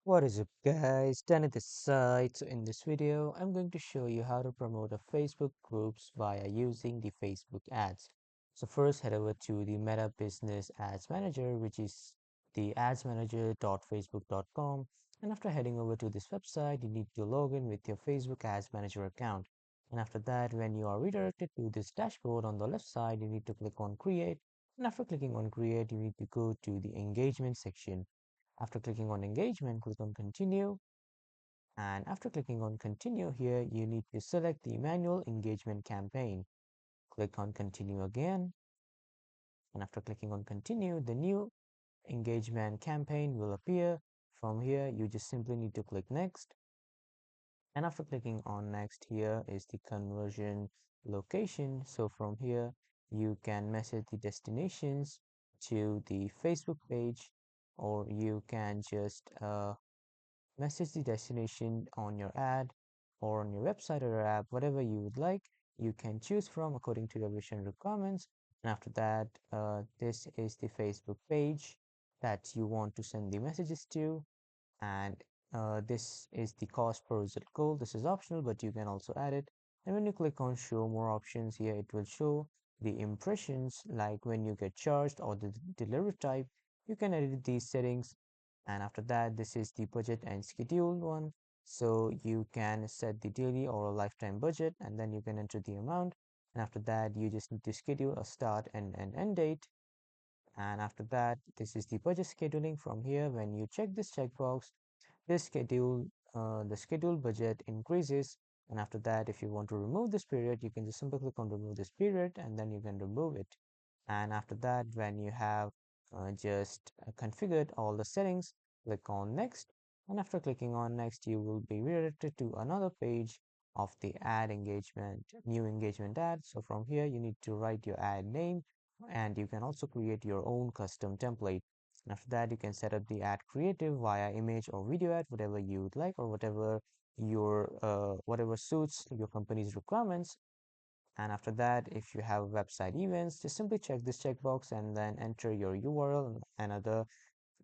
What is up guys, Danny this side. So in this video, I'm going to show you how to promote a Facebook groups via using the Facebook ads. So first head over to the Meta Business Ads Manager, which is the adsmanager.facebook.com. And after heading over to this website, you need to log in with your Facebook Ads Manager account. And after that, when you are redirected to this dashboard on the left side, you need to click on create. And after clicking on create, you need to go to the engagement section. After clicking on engagement, click on continue. And after clicking on continue here, you need to select the manual engagement campaign. Click on continue again. And after clicking on continue, the new engagement campaign will appear. From here, you just simply need to click next. And after clicking on next, here is the conversion location. So from here, you can message the destinations to the Facebook page, or you can just message the destination on your ad or on your website or your app, whatever you would like. You can choose from according to your wish and requirements. And after that, this is the Facebook page that you want to send the messages to. And this is the cost per result goal. This is optional, but you can also add it. And when you click on show more options here, it will show the impressions, like when you get charged or the delivery type. You can edit these settings. And after that, this is the budget and schedule one. So you can set the daily or a lifetime budget, and then you can enter the amount. And after that, you just need to schedule a start and an end date. And after that, this is the budget scheduling. From here, when you check this checkbox, this schedule, the schedule budget increases. And after that, if you want to remove this period, you can just simply click on remove this period, and then you can remove it. And after that, when you have just configured all the settings, click on next. And after clicking on next, you will be redirected to another page of the ad engagement, new engagement ad. So from here, you need to write your ad name, and you can also create your own custom template. After that, you can set up the ad creative via image or video ad, whatever you would like, or whatever your whatever suits your company's requirements. And after that, if you have website events, just simply check this checkbox and then enter your URL and other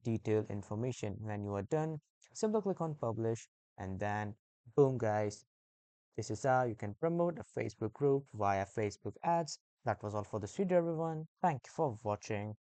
detailed information. When you are done, simply click on publish, and then boom guys, this is how you can promote a Facebook group via Facebook ads. That was all for this video everyone. Thank you for watching.